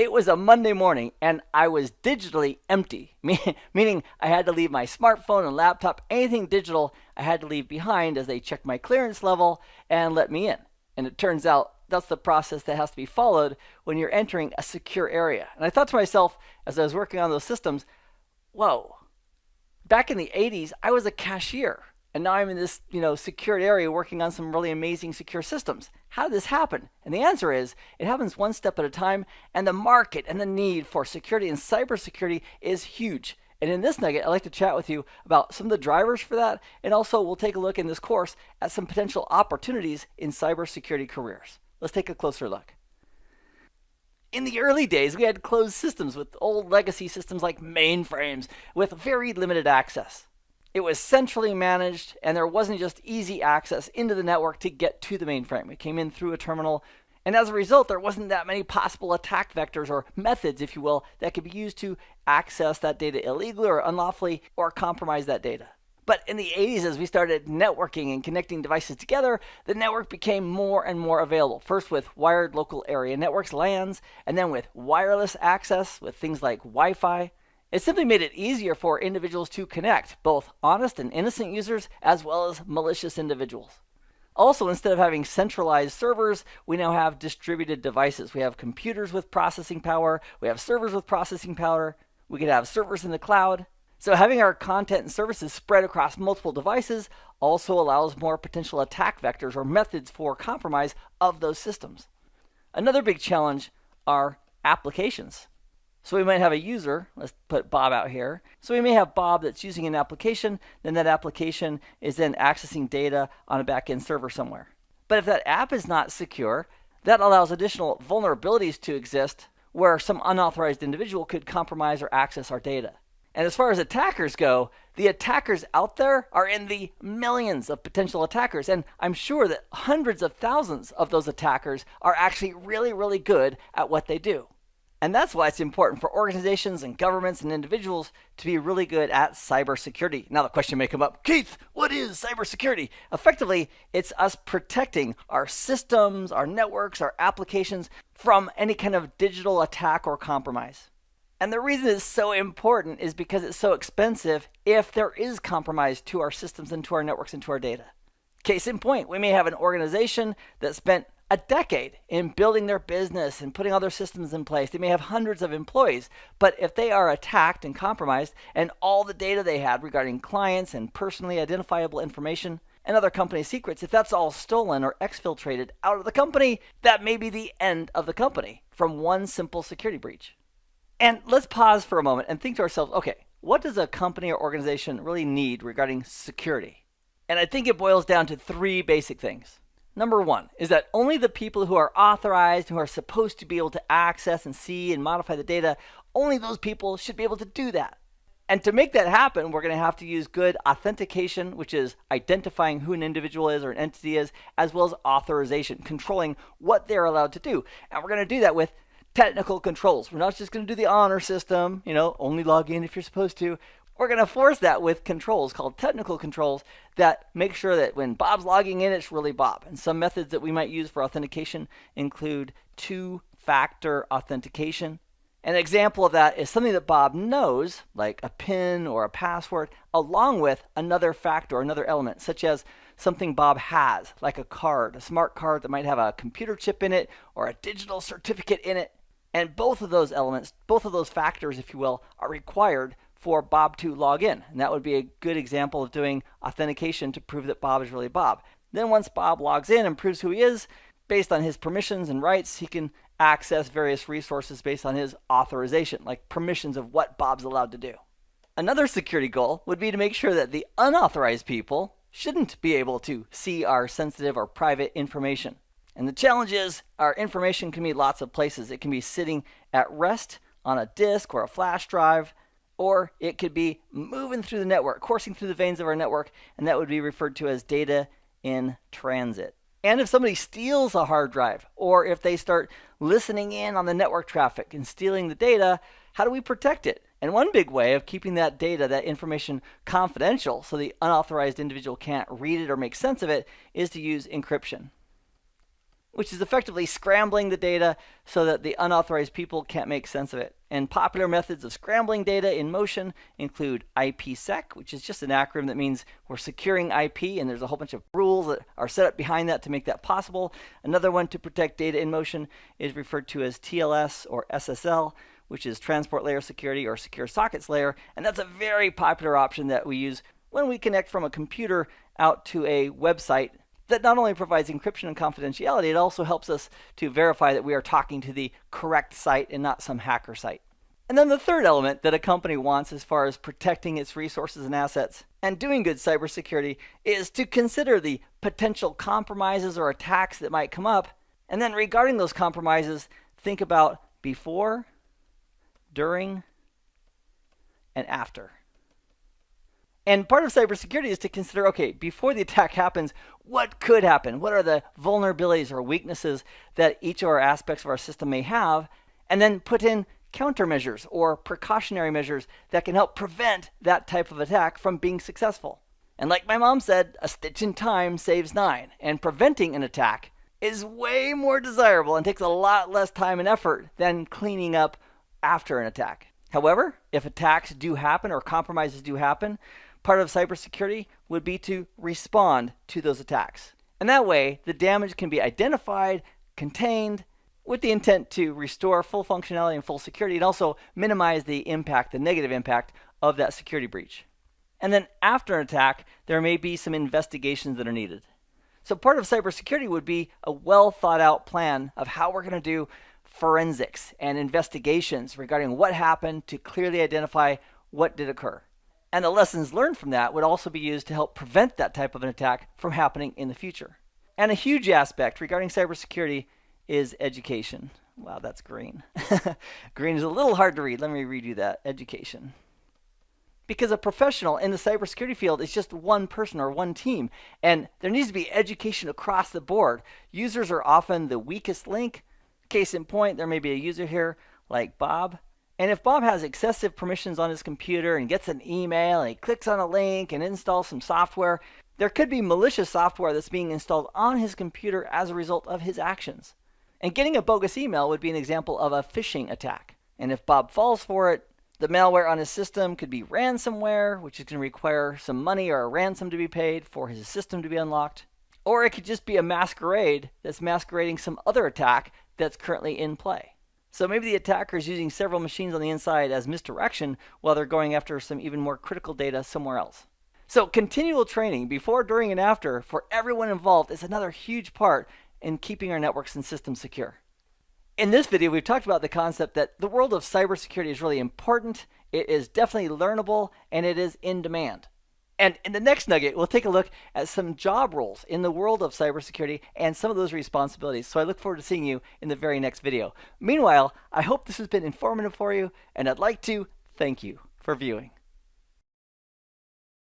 It was a Monday morning and I was digitally empty, meaning I had to leave my smartphone and laptop, anything digital, I had to leave behind as they checked my clearance level and let me in. And it turns out that's the process that has to be followed when you're entering a secure area. And I thought to myself as I was working on those systems, whoa, back in the 80s, I was a cashier. And now I'm in this, secured area working on some really amazing secure systems. How did this happen? And the answer is it happens one step at a time, and the market and the need for security and cybersecurity is huge. And in this nugget, I'd like to chat with you about some of the drivers for that, and also we'll take a look in this course at some potential opportunities in cybersecurity careers. Let's take a closer look. In the early days, we had closed systems with old legacy systems like mainframes with very limited access. It was centrally managed, and there wasn't just easy access into the network to get to the mainframe. It came in through a terminal, and as a result, there wasn't that many possible attack vectors or methods, if you will, that could be used to access that data illegally or unlawfully or compromise that data. But in the 80s, as we started networking and connecting devices together, the network became more and more available. First with wired local area networks, LANs, and then with wireless access with things like Wi-Fi. It simply made it easier for individuals to connect, both honest and innocent users, as well as malicious individuals. Also, instead of having centralized servers, we now have distributed devices. We have computers with processing power. We have servers with processing power. We could have servers in the cloud. So having our content and services spread across multiple devices also allows more potential attack vectors or methods for compromise of those systems. Another big challenge are applications. So we might have a user, let's put Bob out here. So we may have Bob that's using an application, then that application is then accessing data on a back-end server somewhere. But if that app is not secure, that allows additional vulnerabilities to exist where some unauthorized individual could compromise or access our data. And as far as attackers go, the attackers out there are in the millions of potential attackers. And I'm sure that hundreds of thousands of those attackers are actually really, really good at what they do. And that's why it's important for organizations and governments and individuals to be really good at cybersecurity. Now the question may come up, Keith, what is cybersecurity? Effectively, it's us protecting our systems, our networks, our applications from any kind of digital attack or compromise. And the reason it's so important is because it's so expensive if there is compromise to our systems and to our networks and to our data. Case in point, we may have an organization that spent a decade in building their business and putting all their systems in place. They may have hundreds of employees, but if they are attacked and compromised and all the data they had regarding clients and personally identifiable information and other company secrets, if that's all stolen or exfiltrated out of the company, that may be the end of the company from one simple security breach. And let's pause for a moment and think to ourselves, okay, what does a company or organization really need regarding security? And I think it boils down to three basic things. Number one is that only the people who are authorized, who are supposed to be able to access and see and modify the data, only those people should be able to do that. And to make that happen, we're going to have to use good authentication, which is identifying who an individual is or an entity is, as well as authorization, controlling what they're allowed to do. And we're going to do that with technical controls. We're not just going to do the honor system, only log in if you're supposed to. We're going to force that with controls called technical controls that make sure that when Bob's logging in, it's really Bob. And some methods that we might use for authentication include two-factor authentication. An example of that is something that Bob knows, like a PIN or a password, along with another factor or another element, such as something Bob has, like a card, a smart card that might have a computer chip in it or a digital certificate in it. And both of those elements, both of those factors, if you will, are required for Bob to log in. And that would be a good example of doing authentication to prove that Bob is really Bob. Then once Bob logs in and proves who he is, based on his permissions and rights, he can access various resources based on his authorization, like permissions of what Bob's allowed to do. Another security goal would be to make sure that the unauthorized people shouldn't be able to see our sensitive or private information. And the challenge is our information can be lots of places. It can be sitting at rest on a disk or a flash drive, or it could be moving through the network, coursing through the veins of our network, and that would be referred to as data in transit. And if somebody steals a hard drive, or if they start listening in on the network traffic and stealing the data, how do we protect it? And one big way of keeping that data, that information confidential so the unauthorized individual can't read it or make sense of it, is to use encryption. which is effectively scrambling the data so that the unauthorized people can't make sense of it. And popular methods of scrambling data in motion include IPsec, which is just an acronym that means we're securing IP, and there's a whole bunch of rules that are set up behind that to make that possible. Another one to protect data in motion is referred to as TLS or SSL, which is Transport Layer Security or Secure Sockets Layer, and that's a very popular option that we use when we connect from a computer out to a website that not only provides encryption and confidentiality, it also helps us to verify that we are talking to the correct site and not some hacker site. And then the third element that a company wants as far as protecting its resources and assets and doing good cybersecurity is to consider the potential compromises or attacks that might come up. And then regarding those compromises, think about before, during, and after. And part of cybersecurity is to consider, okay, before the attack happens, what could happen? What are the vulnerabilities or weaknesses that each of our aspects of our system may have? And then put in countermeasures or precautionary measures that can help prevent that type of attack from being successful. And like my mom said, a stitch in time saves 9. And preventing an attack is way more desirable and takes a lot less time and effort than cleaning up after an attack. However, if attacks do happen or compromises do happen, part of cybersecurity would be to respond to those attacks. And that way, the damage can be identified, contained, with the intent to restore full functionality and full security, and also minimize the impact, the negative impact of that security breach. And then after an attack, there may be some investigations that are needed. So part of cybersecurity would be a well thought out plan of how we're going to do forensics and investigations regarding what happened to clearly identify what did occur. And the lessons learned from that would also be used to help prevent that type of an attack from happening in the future. And a huge aspect regarding cybersecurity is education. Wow, that's green. Green is a little hard to read. Let me read you that. Education. Because a professional in the cybersecurity field is just one person or one team, and there needs to be education across the board. Users are often the weakest link. Case in point, there may be a user here like Bob. And if Bob has excessive permissions on his computer and gets an email and he clicks on a link and installs some software, there could be malicious software that's being installed on his computer as a result of his actions. And getting a bogus email would be an example of a phishing attack. And if Bob falls for it, the malware on his system could be ransomware, which is going to require some money or a ransom to be paid for his system to be unlocked. Or it could just be a masquerade that's masquerading some other attack that's currently in play. So maybe the attacker is using several machines on the inside as misdirection while they're going after some even more critical data somewhere else. So continual training before, during, and after for everyone involved is another huge part in keeping our networks and systems secure. In this video, we've talked about the concept that the world of cybersecurity is really important, it is definitely learnable, and it is in demand. And in the next nugget, we'll take a look at some job roles in the world of cybersecurity and some of those responsibilities. So I look forward to seeing you in the very next video. Meanwhile, I hope this has been informative for you, and I'd like to thank you for viewing.